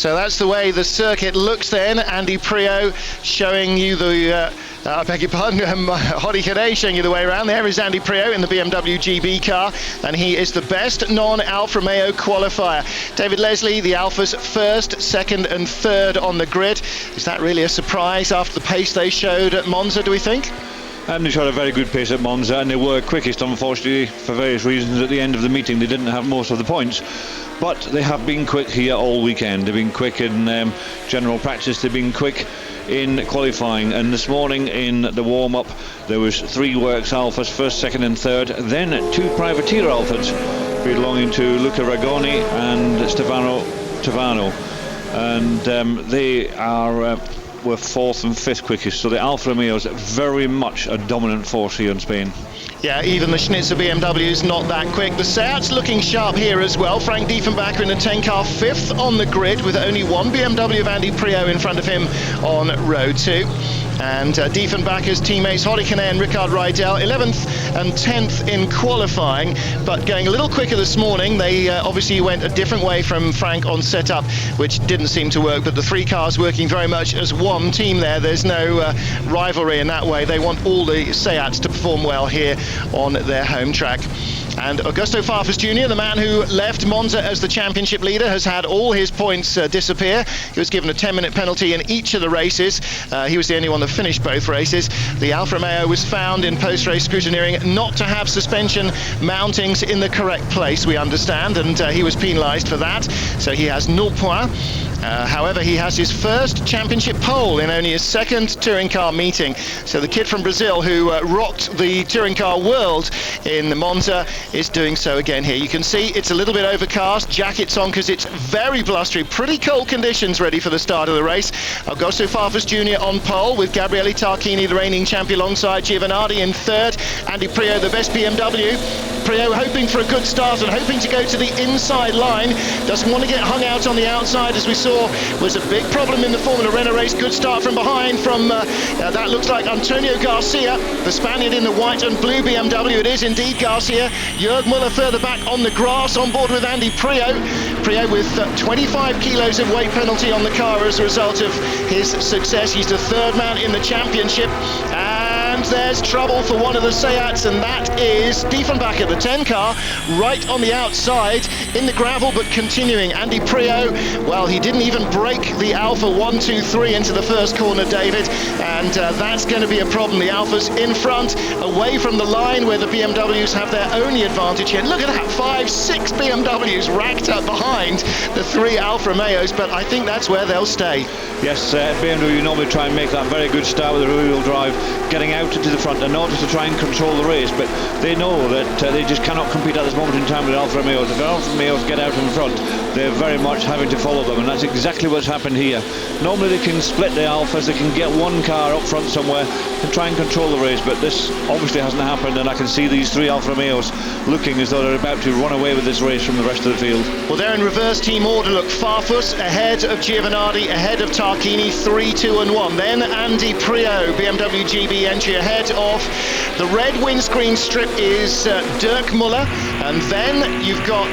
So that's the way the circuit looks then. Andy Priaulx showing you the, I beg your pardon, Hodi Kadej showing you the way around. There is Andy Priaulx in the BMW GB car, and he is the best non-Alfa Romeo qualifier. David Leslie, the Alfa's first, second and third on the grid. Is that really a surprise after the pace they showed at Monza, do we think? And they showed a very good pace at Monza, and they were quickest, unfortunately, for various reasons. At the end of the meeting, they didn't have most of the points. But they have been quick here all weekend. They've been quick in general practice, they've been quick in qualifying, and this morning in the warm-up there was 3 Works Alphas, first, second and third, then 2 privateer Alphas belonging to Luca Ragoni and Stefano Tavano, and they were 4th and 5th quickest, so the Alfa Romeos very much a dominant force here in Spain. Yeah, even the Schnitzer BMW is not that quick. The Seat's looking sharp here as well. Frank Diefenbacher in the 10 car, 5th on the grid with only one BMW of Andy Priaulx in front of him on row 2. And Diefenbacher's teammates Hodi Kadej and Rickard Rydell 11th and 10th in qualifying, but going a little quicker this morning. They obviously went a different way from Frank on setup, which didn't seem to work, but the 3 cars working very much as one team there. There's no rivalry in that way. They want all the Seats to perform well here on their home track. And Augusto Farfus Jr., the man who left Monza as the championship leader, has had all his points disappear. He was given a 10-minute penalty in each of the races. He was the only one that finished both races. The Alfa Romeo was found in post-race scrutineering not to have suspension mountings in the correct place, we understand, and he was penalised for that. So he has 0 points. However, he has his first championship pole in only his second touring car meeting. So the kid from Brazil who rocked the touring car world in Monza is doing so again here. You can see it's a little bit overcast, jackets on because it's very blustery, pretty cold conditions ready for the start of the race. Augusto Farfus Jr. on pole with Gabriele Tarquini, the reigning champion, alongside Giovanardi in third. Andy Priaulx, the best BMW. Priaulx hoping for a good start and hoping to go to the inside line. Doesn't want to get hung out on the outside, as we saw was a big problem in the Formula Renault race. Good start from behind from, that looks like Antonio Garcia, the Spaniard in the white and blue BMW. It is indeed Garcia. Jörg Müller further back on the grass, on board with Andy Priaulx. Priaulx with 25 kilos of weight penalty on the car as a result of his success. He's the 3rd man in the championship. And there's trouble for one of the Seats, and that is Diefenbacher, the 10 car, right on the outside in the gravel, but continuing. Andy Priaulx, well, he didn't even break the Alfa 1, 2, 3 into the first corner, David, and that's going to be a problem. The Alfa's in front, away from the line where the BMWs have their only advantage here. Look at that, 5, 6 BMWs racked up behind the 3 Alfa Romeos, but I think that's where they'll stay. Yes, BMW normally try and make that very good start with the rear-wheel drive, getting out into the front in order to try and control the race, but they know that they just cannot compete at this moment in time with Alfa Romeos. If Alfa Romeos get out in front, they're very much having to follow them, and that's exactly what's happened here. Normally they can split the Alphas, they can get one car up front somewhere and try and control the race, but this obviously hasn't happened, and I can see these 3 Alfa Romeos looking as though they're about to run away with this race from the rest of the field. Well, they're in reverse team order. Look, Farfus ahead of Giovanardi, ahead of Tarquini, 3, 2 and 1. Then Andy Priaulx, BMW GB entry, ahead of the red windscreen strip is Dirk Müller, and then you've got,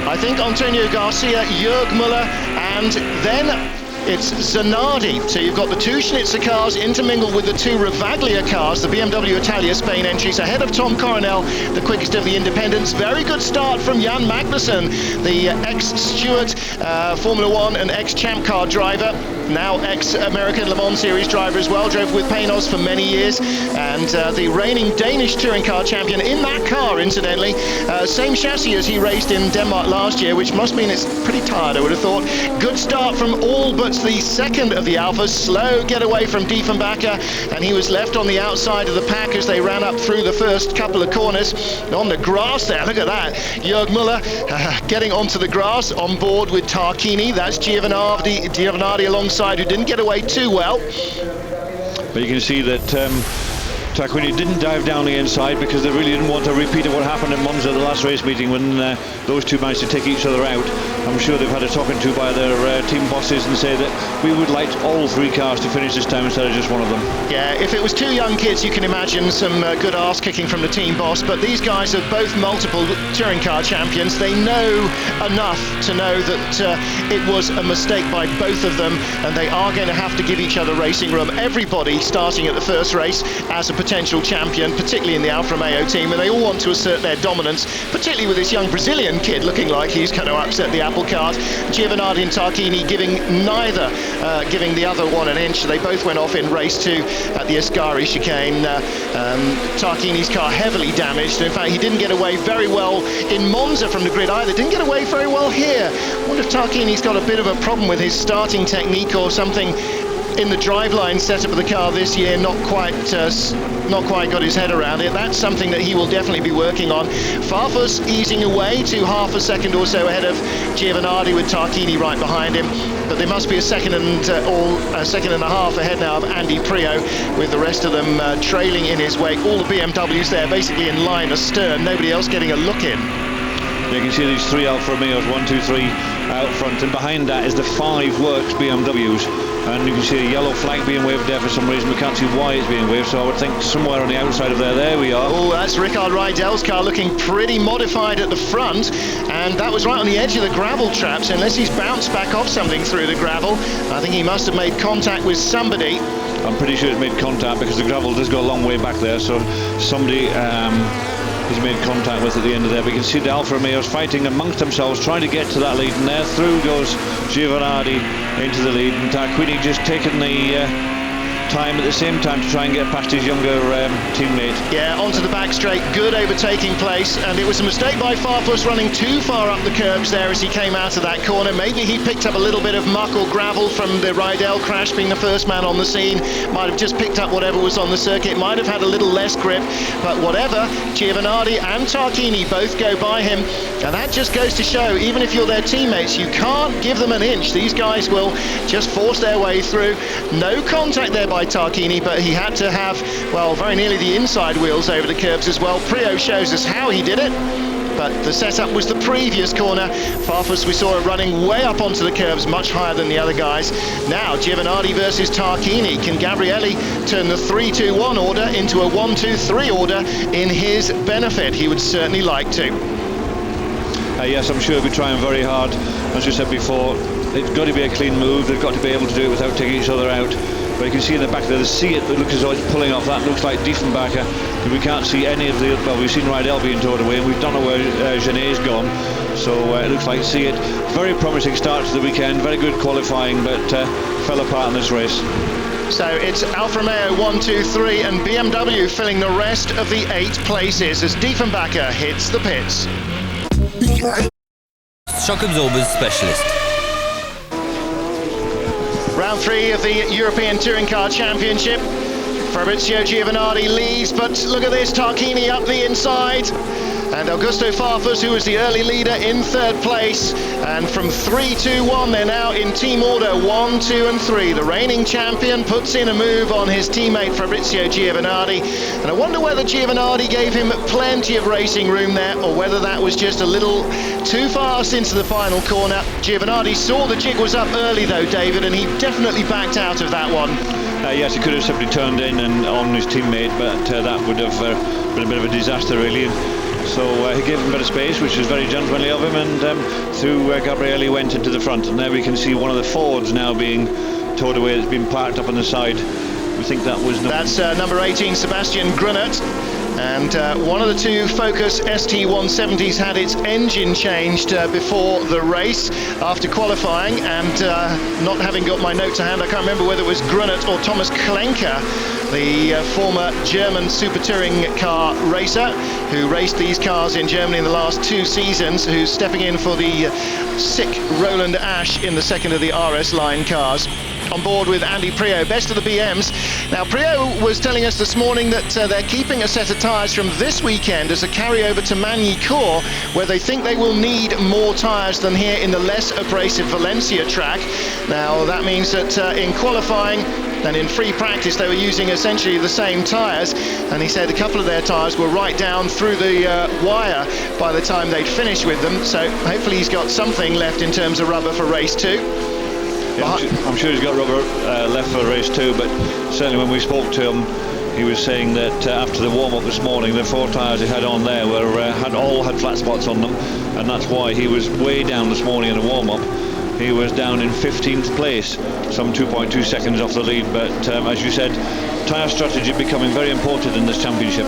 I think, Antonio Garcia, Jörg Müller, and then it's Zanardi. So you've got the 2 Schnitzer cars intermingled with the 2 Ravaglia cars, the BMW Italia Spain entries, ahead of Tom Coronel, the quickest of the independents. Very good start from Jan Magnussen, the ex-Stewart Formula 1 and ex-Champ Car driver, now ex-American Le Mans Series driver as well, drove with Paynos for many years, and the reigning Danish touring car champion in that car, incidentally. Same chassis as he raced in Denmark last year, which must mean it's pretty tired, I would have thought. Good start from all but the second of the Alphas. Slow getaway from Diefenbacher, and he was left on the outside of the pack as they ran up through the first couple of corners. On the grass there, look at that. Jörg Müller getting onto the grass, on board with Tarquini. That's Giovanardi alongside, who didn't get away too well. But you can see that Tarquini didn't dive down the inside because they really didn't want a repeat of what happened in Monza, the last race meeting, when those 2 managed to take each other out. I'm sure they've had a talking to by their team bosses and say that we would like all 3 cars to finish this time instead of just one of them. Yeah, if it was 2 young kids, you can imagine some good arse kicking from the team boss, but these guys are both multiple touring car champions. They know enough to know that it was a mistake by both of them, and they are going to have to give each other racing room. Everybody starting at the first race as a potential champion, particularly in the Alfa Romeo team, and they all want to assert their dominance, particularly with this young Brazilian kid looking like he's going to upset the apple cart. Giovanardi and Tarquini giving the other one an inch. They both went off in race 2 at the Ascari chicane. Tarquini's car heavily damaged. In fact, he didn't get away very well in Monza from the grid either. Didn't get away very well here. I wonder if Tarquini's got a bit of a problem with his starting technique or something in the driveline setup of the car this year, not quite got his head around it. That's something that he will definitely be working on. Farfus easing away to half a second or so ahead of Giovanardi, with Tarquini right behind him, but there must be a second and a half ahead now of Andy Prio, with the rest of them trailing in his wake. All the BMWs there basically in line astern, nobody else getting a look in. You can see these 3 Alfa Romeos, 1, 2, 3 out front, and behind that is the 5 Works BMWs, and you can see a yellow flag being waved there for some reason. We can't see why it's being waved, so I would think somewhere on the outside of there we are. Oh, that's Rickard Rydell's car looking pretty modified at the front, and that was right on the edge of the gravel traps. Unless he's bounced back off something through the gravel, I think he must have made contact with somebody. I'm pretty sure it's made contact, because the gravel does go a long way back there, so somebody he's made contact with at the end of there. We can see the Alfa Romeos fighting amongst themselves, trying to get to that lead, and there through goes Giovanardi into the lead, and Tarquini just taking the time at the same time to try and get past his younger teammate. Yeah, onto the back straight, good overtaking place, and it was a mistake by Farfus running too far up the curbs there as he came out of that corner. Maybe he picked up a little bit of muck or gravel from the Rydell crash, being the first man on the scene. Might have just picked up whatever was on the circuit, might have had a little less grip, but whatever, Giovanardi and Tarquini both go by him, and that just goes to show, even if you're their teammates, you can't give them an inch. These guys will just force their way through. No contact there by Tarquini, but he had to have, well, very nearly the inside wheels over the curbs as well. Prio shows us how he did it, but the setup was the previous corner. Farfus, we saw it running way up onto the curbs, much higher than the other guys. Now Giovanardi versus Tarquini. Can Gabrielli turn the 3-2-1 order into a 1-2-3 order in his benefit? He would certainly like to. Yes, I'm sure he'll be trying very hard. As you said before, it's got to be a clean move. They've got to be able to do it without taking each other out. But you can see in the back there, the See It that looks as though it's pulling off. That looks like Diefenbacher. We can't see any of the, well, we've seen Rydell being towed away, and we don't know where Genet's gone. So it looks like See It. Very promising start to the weekend, very good qualifying, but fell apart in this race. So it's Alfa Romeo 1, 2, 3 and BMW filling the rest of the 8 places as Diefenbacher hits the pits. Shock absorbers specialist. Round 3 of the European Touring Car Championship. Fabrizio Giovanardi leads, but look at this, Tarquini up the inside. And Augusto Farfus, who was the early leader, in 3rd place. And from 3-2-1, they're now in team order 1, 2 and 3. The reigning champion puts in a move on his teammate Fabrizio Giovanardi. And I wonder whether Giovanardi gave him plenty of racing room there, or whether that was just a little too fast into the final corner. Giovanardi saw the jig was up early though, David, and he definitely backed out of that one. Yes, he could have simply turned in and on his teammate, but that would have been a bit of a disaster really. So he gave him a bit of space, which was very gentlemanly of him, and through Gabrielli went into the front. And there we can see one of the Fords now being towed away. It's been parked up on the side. We think that was number 18, Sebastian Grunert. And one of the 2 Focus ST170s had its engine changed before the race after qualifying, and not having got my note to hand, I can't remember whether it was Grunert or Thomas Klenker, the former German super touring car racer who raced these cars in Germany in the last 2 seasons, who's stepping in for the sick Roland Ash in the second of the RS line cars. on board with Andy Priaulx, best of the BMs. Now, Priaulx was telling us this morning that they're keeping a set of tyres from this weekend as a carryover to Magny-Cours, where they think they will need more tyres than here in the less abrasive Valencia track. Now, that means that in qualifying and in free practice they were using essentially the same tyres, and he said a couple of their tyres were right down through the wire by the time they'd finished with them, so hopefully he's got something left in terms of rubber for race 2. Yeah, I'm sure he's got rubber left for race 2, but certainly when we spoke to him, he was saying that after the warm-up this morning, the 4 tyres he had on there were all had flat spots on them, and that's why he was way down this morning in the warm-up. He was down in 15th place, some 2.2 seconds off the lead, but as you said, tyre strategy becoming very important in this championship.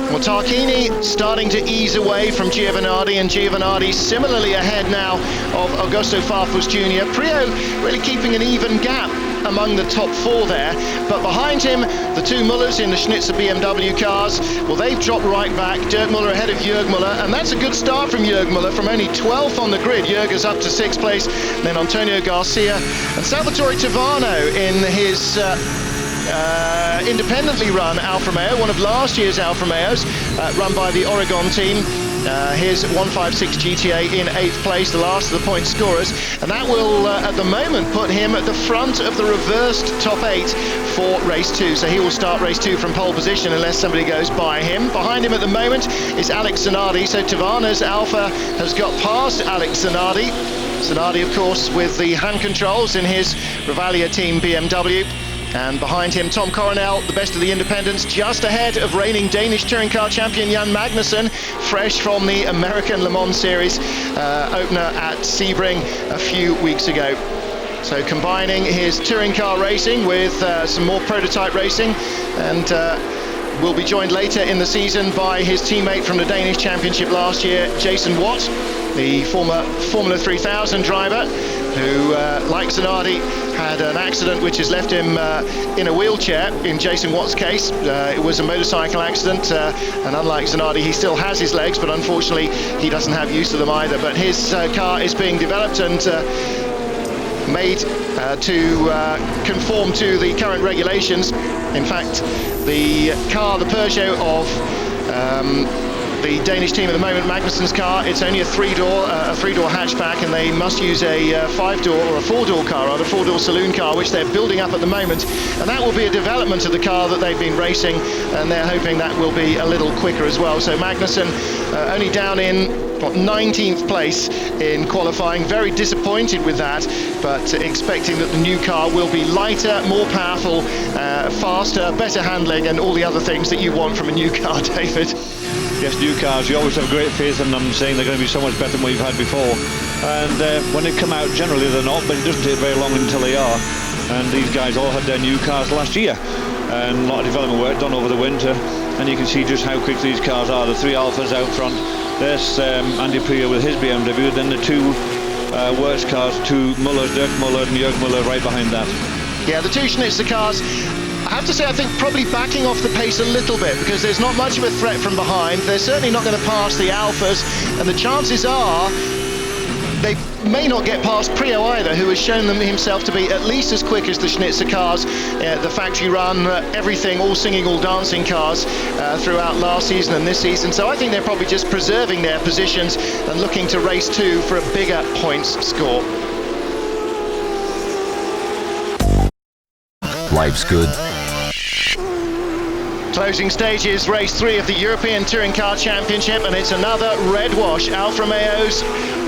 Well, Tarquini starting to ease away from Giovanardi, and Giovanardi similarly ahead now of Augusto Farfus Jr. Priaulx really keeping an even gap among the top 4 there, but behind him the 2 Mullers in the Schnitzer BMW cars, well, they've dropped right back. Dirk Muller ahead of Jörg Muller, and that's a good start from Jörg Muller, from only 12th on the grid. Jörg is up to 6th place, then Antonio Garcia and Salvatore Tavano in his independently run Alfa Romeo, one of last year's Alfa Romeos, run by the Oregon team. His 156 GTA in 8th place, the last of the point scorers, and that will at the moment put him at the front of the reversed top 8 for race 2, so he will start race 2 from pole position unless somebody goes by him. Behind him at the moment is Alex Zanardi, so Tavana's Alfa has got past Alex Zanardi. Zanardi, of course, with the hand controls in his Rivalia team BMW. And behind him, Tom Coronel, the best of the independents, just ahead of reigning Danish touring car champion Jan Magnussen, fresh from the American Le Mans Series opener at Sebring a few weeks ago. So combining his touring car racing with some more prototype racing, and will be joined later in the season by his teammate from the Danish Championship last year, Jason Watt, the former Formula 3000 driver, who, like Zanardi, had an accident which has left him in a wheelchair. In Jason Watt's case, it was a motorcycle accident, and unlike Zanardi, he still has his legs, but unfortunately he doesn't have use of them either. But his car is being developed and made to conform to the current regulations. In fact, the car, the Peugeot of the Danish team at the moment, Magnussen's car, it's only a three-door hatchback, and they must use a five-door or a four-door car, or a four-door saloon car, which they're building up at the moment, and that will be a development of the car that they've been racing, and they're hoping that will be a little quicker as well. So Magnussen only down in 19th place in qualifying, very disappointed with that, but expecting that the new car will be lighter, more powerful, faster, better handling, and all the other things that you want from a new car, David. Yes, new cars, you always have great faith in them, saying they're going to be so much better than we've had before. And when they come out, generally they're not, but it doesn't take very long until they are. And these guys all had their new cars last year, and a lot of development work done over the winter. And you can see just how quick these cars are. The three Alphas out front. There's Andy Priaulx with his BMW, then the two works cars, two Mullers, Dirk Muller and Jörg Muller right behind that. Yeah, the two Schnitzer cars, I have to say, I think probably backing off the pace a little bit, because there's not much of a threat from behind. They're certainly not going to pass the Alphas, and the chances are they may not get past Priaulx either, who has shown them himself to be at least as quick as the Schnitzer cars, the factory run, everything, all singing, all dancing cars throughout last season and this season. So I think they're probably just preserving their positions and looking to race two for a bigger points score. Life's good. Closing stages, race 3 of the European Touring Car Championship, and it's another red wash. Alfa Romeos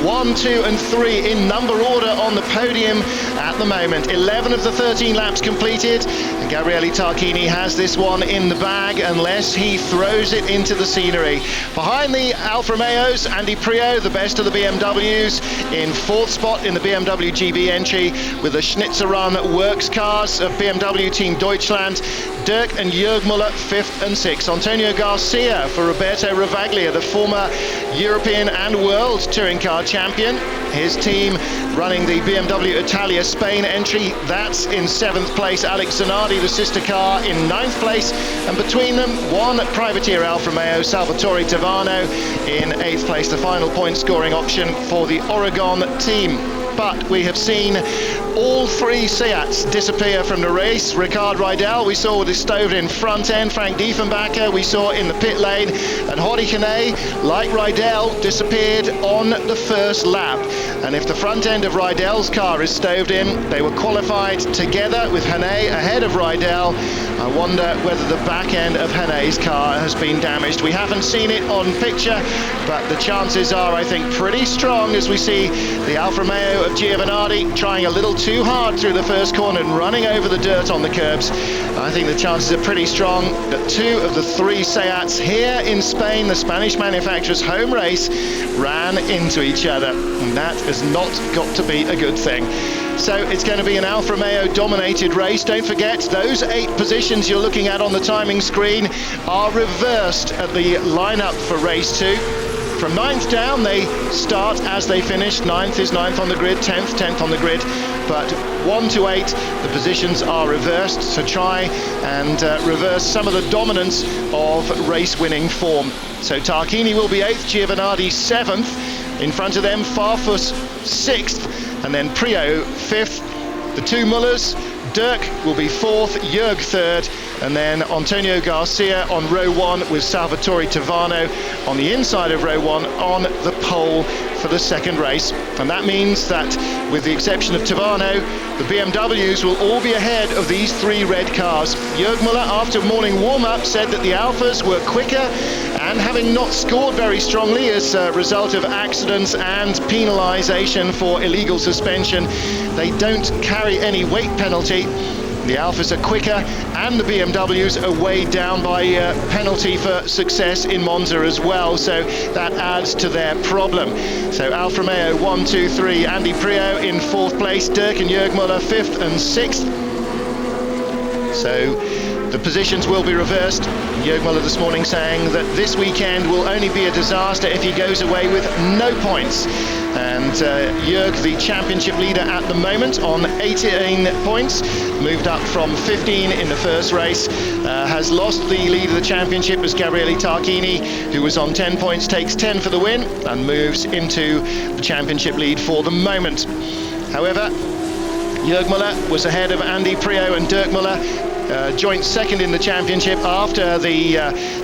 1, 2 and 3 in number order on the podium at the moment. 11 of the 13 laps completed, and Gabriele Tarquini has this one in the bag unless he throws it into the scenery. Behind the Alfa Romeos, Andy Priaulx, the best of the BMWs, in 4th spot in the BMW GB entry with the Schnitzer Run works cars of BMW Team Deutschland. Dirk and Jörg Muller 5th and 6th. Antonio Garcia for Roberto Ravaglia, the former European and World Touring Car Champion. His team running the BMW Italia Spain entry, that's in 7th place. Alex Zanardi, the sister car, in 9th place, and between them one privateer Alfa Romeo, Salvatore Tavano, in 8th place. The final point scoring option for the Oregon team. but we have seen all three Seats disappear from the race. Ricard Riedel we saw with his stowed in front end, Frank Diefenbacher we saw in the pit lane, and Hori Kane, like Riedel, disappeared on the first lap. And if the front end of Riedel's car is stowed in, they were qualified together with Hane ahead of Riedel. I wonder whether the back end of Hane's car has been damaged. We haven't seen it on picture, but the chances are, I think, pretty strong as we see the Alfa Romeo of Giovanardi trying a little too hard through the first corner and running over the dirt on the curbs. I think the chances are pretty strong that two of the three Seats here in Spain, the Spanish manufacturer's home race, ran into each other, and that has not got to be a good thing. So it's going to be an Alfa Romeo dominated race. Don't forget, those 8 positions you're looking at on the timing screen are reversed at the lineup for race 2. From 9th down, they start as they finish. 9th is 9th on the grid, 10th on the grid. But 1 to 8, the positions are reversed. So try and reverse some of the dominance of race-winning form. So Tarquini will be 8th, Giovanardi 7th. In front of them, Farfus 6th. And then Prio 5th, the two Mullers, Dirk will be 4th, Jörg 3rd, and then Antonio Garcia on row 1 with Salvatore Tavano on the inside of row 1 on the pole for the second race. And that means that, with the exception of Tavano, the BMWs will all be ahead of these 3 red cars. Jörg Muller, after morning warm-up, said that the Alfas were quicker, and having not scored very strongly as a result of accidents and penalisation for illegal suspension, they don't carry any weight penalty. The Alfas are quicker, and the BMWs are weighed down by penalty for success in Monza as well, so that adds to their problem. So Alfa Romeo 1, 2, 3, Andy Prio in 4th place, Dirk and Jörg Muller 5th and 6th. So the positions will be reversed. Jörg Muller this morning saying that this weekend will only be a disaster if he goes away with no points. And Jörg, the championship leader at the moment on 18 points, moved up from 15 in the first race, has lost the lead of the championship as Gabriele Tarquini, who was on 10 points, takes 10 for the win and moves into the championship lead for the moment. However, Jörg Muller was ahead of Andy Prio and Dirk Muller, joint second in the championship after the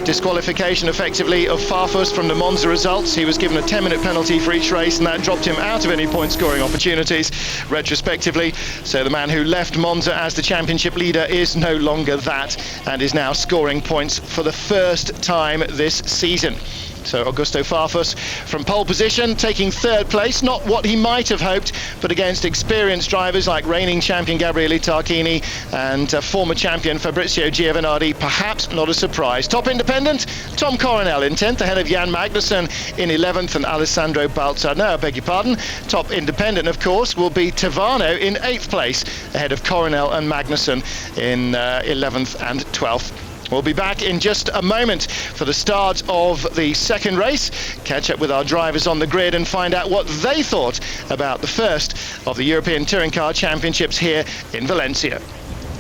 disqualification effectively of Farfus from the Monza results. He was given a 10-minute penalty for each race, and that dropped him out of any point scoring opportunities retrospectively. So the man who left Monza as the championship leader is no longer that, and is now scoring points for the first time this season. So Augusto Farfus from pole position, taking 3rd place, not what he might have hoped, but against experienced drivers like reigning champion Gabriele Tarquini and former champion Fabrizio Giovanardi, perhaps not a surprise. Top independent, Tom Coronel in 10th, ahead of Jan Magnussen in 11th and Alessandro Balzar. No, I beg your pardon. Top independent, of course, will be Tavano in 8th place, ahead of Coronel and Magnussen in 11th and 12th. We'll be back in just a moment for the start of the second race, catch up with our drivers on the grid and find out what they thought about the first of the European Touring Car Championships here in Valencia.